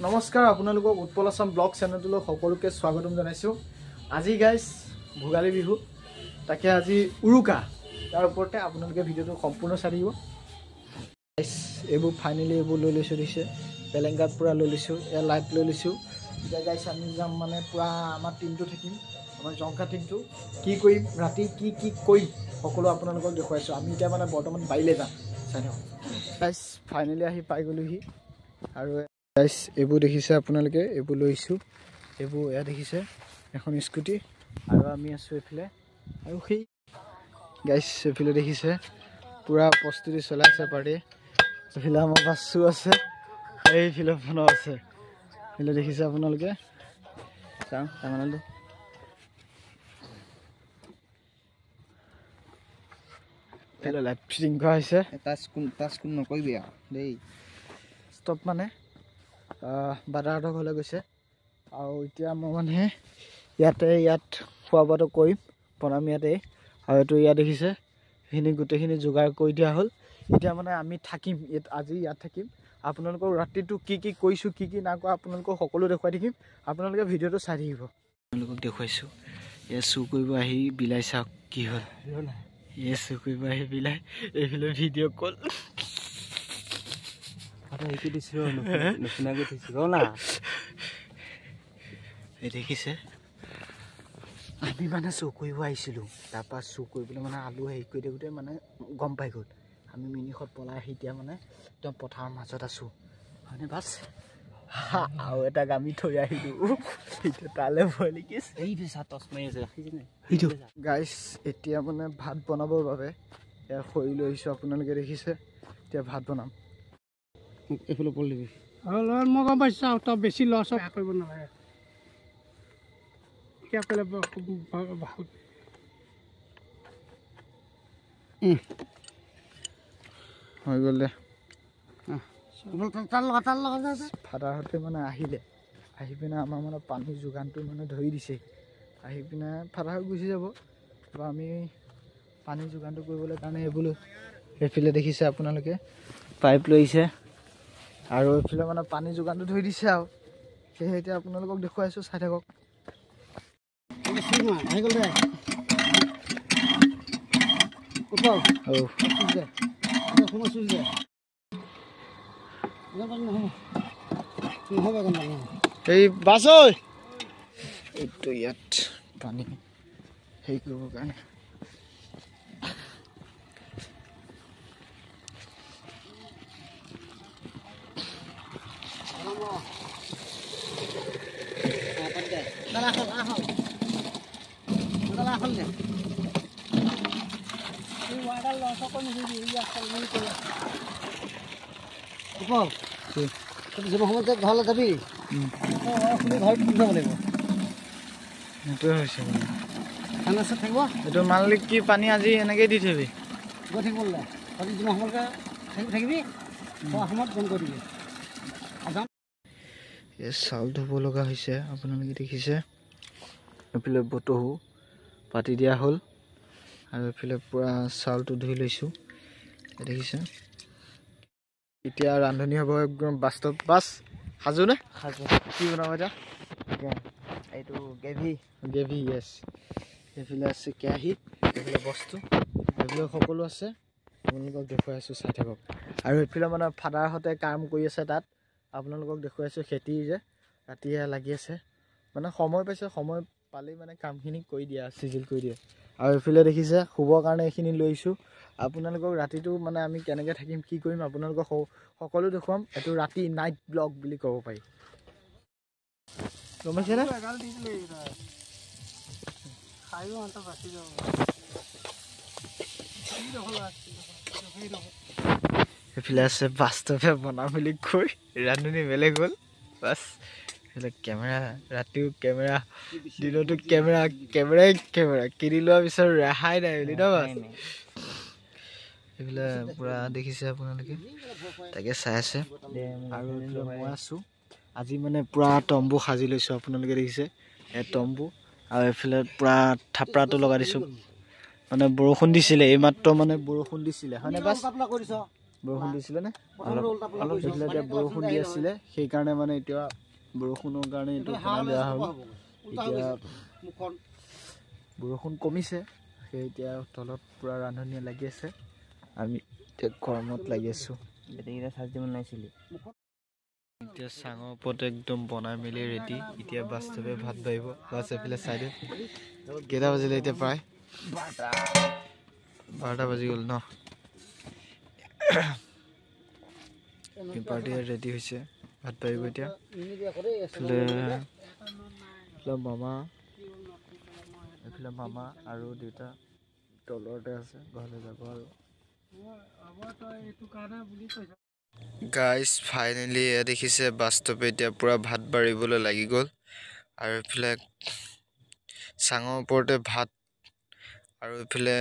নমস্কাৰ আপোনালোকক উৎপল আছাম ব্লগ চেনেলটোলৈ সকলোকে স্বাগতম জনাইছোঁ। আজি গাইজ ভোগালী বিহু, তাকে আজি উৰুকা, তাৰ ওপৰতে আপোনালোকে ভিডিঅ'টো সম্পূৰ্ণ চাই দিব। গাইজ এইবোৰ ফাইনেলি এইবোৰ লৈ লৈছোঁ, দিছে পেলেংগাত পূৰা লৈ লৈছোঁ, এয়া লাইট লৈ লৈছোঁ। এতিয়া গাইজ আমি যাম মানে পূৰা আমাৰ টিমটো থাকিম, আমাৰ জংকা টিমটো কি কৰিম, ৰাতি কি কৰিম সকলো আপোনালোকক দেখুৱাইছোঁ। আমি এতিয়া মানে বৰ্তমান বাৰীলৈ যাম, চাই থাকক। গাইজ ফাইনেলি আহি পাই গ'লোহি। আৰু গাইজ এইবোৰ দেখিছে আপোনালোকে, এইবোৰ লৈছোঁ, এইবোৰ এয়া দেখিছে এখন স্কুটি, আৰু আমি আছোঁ এইফালে। আৰু সেই গাইজ এইফালে দেখিছে পূৰা প্ৰস্তুতি চলাইছে পাৰ্টি। এইফালে আমাৰ বাছু আছে, এইফালে ফোনো আছে, এইফালে দেখিছে আপোনালোকে। চাওঁ ডাঙৰটো এইফালে লাইট ফিটিং কৰা হৈছে। টাচ কোন নকৰিবি আৰু দেই। ষ্টপ মানে বাদাহঁতৰ ঘৰলৈ গৈছে। আৰু এতিয়া মই মানে ইয়াত খোৱা বোৱাটো কৰিম, বনাম ইয়াতে। আৰু এইটো ইয়াত দেখিছে সেইখিনি গোটেইখিনি যোগাৰ কৰি দিয়া হ'ল। এতিয়া মানে আমি থাকিম আজি ইয়াত থাকিম। আপোনালোকক ৰাতিটো কি কৰিছোঁ, কি নাই কৰা আপোনালোকক সকলো দেখুৱাই থাকিম। আপোনালোকে ভিডিঅ'টো চাই থাকিব। আপোনালোকক দেখুৱাইছোঁ এয়া চুৰ কৰিব আহি বিলাই, চাওক কি হ'ল। এয়া চুৰ কৰিব আহি বিলাই, এইফালে ভিডিঅ' কল দেখিছে। আমি মানে চুৰ কৰিব আহিছিলোঁ, তাৰপৰা চুৰ কৰিবলৈ মানে আলু হেৰি কৰি থাকোঁতে মানে গম পাই গ'ল। আমি মিনিখত পলাই আহি এতিয়া মানে একদম পথাৰৰ মাজত আছোঁ হয়নে বাছ। আৰু এটা গামী থৈ আহিলোঁ, এতিয়া তালৈ ভয় লাগিছে। গাইজ এতিয়া মানে ভাত বনাবৰ বাবে এয়া খৰি লৈ আহিছোঁ, আপোনালোকে দেখিছে। এতিয়া ভাত বনাম। এইফালে পল দিবি। মই গম পাইছোঁ আৰু তই বেছি লছ কৰিব নালাগে। হৈ গ'ল দে। ফাদাৰহঁতে মানে আহিলে, আহি পিনে আমাৰ মানে পানীৰ যোগানটো মানে ধৰি দিছে। আহি পিনে ফাদাৰ গুচি যাব, তাৰপৰা আমি পানীৰ যোগানটো কৰিবলৈ কাৰণে এইবোৰ এইফালে দেখিছে আপোনালোকে পাইপ লৈছে, আৰু এইফালে মানে পানীৰ যোগানটো ধৰি দিছে। আৰু সেয়ে এতিয়া আপোনালোকক দেখুৱাইছোঁ, চাই থাকক। আহি গ'ল দে। এই বাছ এইটো ইয়াত পানী হেৰি কৰিবৰ কাৰণে ঘৰলৈ যাবি, সেইটোৱে হৈছে মানে খানা চাত থাকিব, এইটো মালিক কি পানী আজি এনেকৈ দি থবি গৈ থাকিব বোলে। তহঁতি যিমান সময়লৈকে থাকিবি সময়ত বন্ধ কৰি দিবি। এই চাউল ধুব লগা হৈছে, আপোনালোকে দেখিছে। এইফালে বতহু পাতি দিয়া হ'ল, আৰু এইফালে পূৰা চাউলটো ধুই লৈছোঁ, দেখিছে। এতিয়া ৰান্ধনি হ'ব একদম বাস্তৱ। বাছ সাজুনে? সাজু। কি বনাব এতিয়া? এইটো গ্ৰেভি য়েছ। এইফালে আছে কেৰাহী, এইফালে বস্তু, এইফালে সকলো আছে, আপোনালোকক দেখুৱাই আছোঁ, চাই থাকক। আৰু এইফালে মানে ফাদাৰহঁতে কাম কৰি আছে তাত, আপোনালোকক দেখুৱাইছোঁ। খেতি যে ৰাতিয়ে লাগি আছে, মানে সময় পাইছে, সময় পালেই মানে কামখিনি কৰি দিয়ে, চিজিল কৰি দিয়ে। আৰু এইফালে দেখিছে শুবৰ কাৰণে এইখিনি লৈছোঁ। আপোনালোকক ৰাতিটো মানে আমি কেনেকৈ থাকিম, কি কৰিম আপোনালোকক সকলো দেখুৱাম। এইটো ৰাতি নাইট ব্লগ বুলি ক'ব পাৰি, গম পাইছেনে? এইফালে আছে বাস্তৱে বনাম বুলি কৈ ৰান্ধনি বেলেগ হ'ল। বাছ এইফালে কেমেৰা, ৰাতিও কেমেৰা, দিনতো কেমেৰাই কিনি লোৱাৰ পিছত ৰেহাই নাই বুলি ন। বাছ এইফালে পূৰা দেখিছে আপোনালোকে, তাকে চাই আছে। আৰু এইফালে মই আছোঁ আজি মানে পূৰা তম্বু সাজি লৈছোঁ, আপোনালোকে দেখিছে এই তম্বু। আৰু এইফালে পূৰা থাপৰাটো লগাই দিছোঁ, মানে বৰষুণ দিছিলে এইমাত্ৰ, মানে বৰষুণ দিছিলে হয়নে বাছ। বৰষুণ দিছিলে নে প্ৰথমতে উল্টা পুল্টা অলপ কৰিছোঁ। দিছিলে এতিয়া বৰষুণ দি আছিলে সেইকাৰণে মানে এতিয়া বৰষুণৰ কাৰণে এইটো বনাই দিয়া হ'ল উল্টা হৈ এতিয়া গৈছে মুখখন। বৰষুণ কমিছে সেই এতিয়া তলত পূৰা ৰান্ধনীয়ে লাগি আছে আমি এতিয়া কৰ্মত লাগি আছোঁ বেটেৰীকেইটা চাৰ্জ দিব নাইছিলি এতিয়া চাঙৰ ওপৰত একদম বনাই মেলি ৰেডি এতিয়া বাস্তৱে ভাত বাঢ়িব বাছ এফালে চাইডে কেইটা বাজিলে এতিয়া প্ৰায় 12টা বাজি গ'ল ন পাৰ্টি ৰেডি হৈছে ভাত বাঢ়িব এতিয়া এইফালে মামা আৰু দেউতা তলতে আছে ঘৰলৈ যাব আৰু গাইজ ফাইনেলি এয়া দেখিছে বাস্তৱে এতিয়া পূৰা ভাত বাঢ়িবলৈ লাগি গ'ল আৰু এইফালে চাঙৰ ওপৰতে ভাত আৰু এইফালে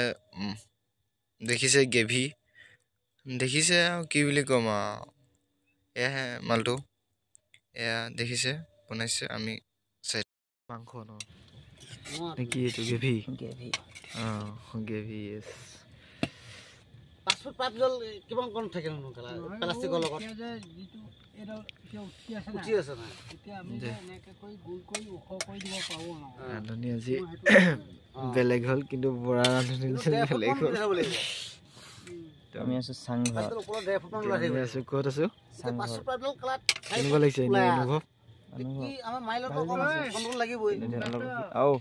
দেখিছে গ্ৰেভি দেখিছে আৰু কি বুলি ক'ম আৰু এয়াহে মালটো এয়া দেখিছে বনাইছে আমি চাই মাংস ন কি এইটো গ্ৰেভি অঁ গ্ৰেভি য়েছ 5 ফুট পাইপডাল কিমান কণ থাকে নো প্লাষ্টিকৰ লগত উঠি আছে না ৰান্ধনি আজি বেলেগ হ'ল কিন্তু বৰা ৰান্ধনি বেলেগ হ'ল আমি আছো চাংঘৰ ওপৰত 1.5 ফুটমান ওলাই থাকিব আছো ক'ত আছো 5 ফুট পাইপডাল কালাত কেনেকুৱা লাগিছে এনে অনুভৱ কি আমাৰ মাইলত অকণ কণ্ট্ৰল লাগিবই আও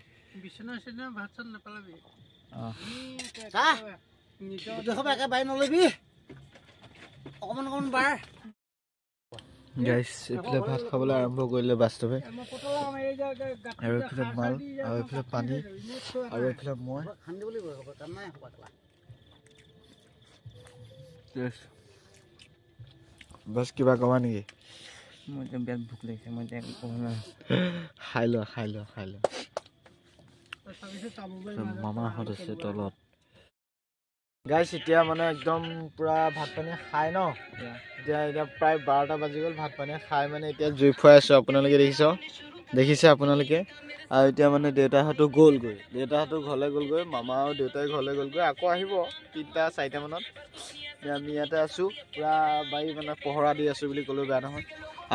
বিছনা চিনা ভাত চাত নাপালাবি অ দেখবা একে বাই নলবি অকমান বাৰ গাইছ এইফালে ভাত খাবলৈ আৰম্ভ কৰিলে বাস্তৱে আৰু এইফালে মাল আৰু এইফালে পানী আৰু এইফালে মই বাছ কিবা কবা নেকি মই এতিয়া বিৰাট ভোক লাগিছে মই এতিয়া ক'ব নোৱাৰো খাই লোৱা মামাহঁত আছে তলত গাইছ এতিয়া মানে একদম পুৰা ভাত পানী খাই ন এতিয়া প্ৰায় 12টা বাজি গ'ল ভাত পানী খাই মানে এতিয়া জুই ফুৱাই আছোঁ আপোনালোকে দেখিছে আপোনালোকে আৰু এতিয়া মানে দেউতাহঁতো গ'লগৈ দেউতাহঁতো ঘৰলৈ গ'লগৈ মামা আৰু দেউতাই ঘৰলৈ গ'লগৈ আকৌ আহিব 3টা 4টা মানত এতিয়া আমি ইয়াতে আছোঁ পূৰা বাৰী মানে পহৰা দি আছোঁ বুলি ক'লেও বেয়া নহয়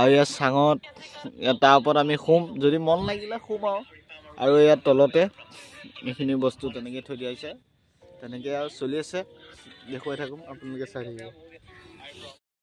আৰু ইয়াত চাঙত তাৰ ওপৰত আমি শুম যদি মন লাগিলে শুম আৰু ইয়াত তলতে এইখিনি বস্তু তেনেকৈ থৈ দিয়া হৈছে তেনেকৈ আৰু চলি আছে দেখুৱাই থাকোঁ আপোনালোকে চাই থাকিব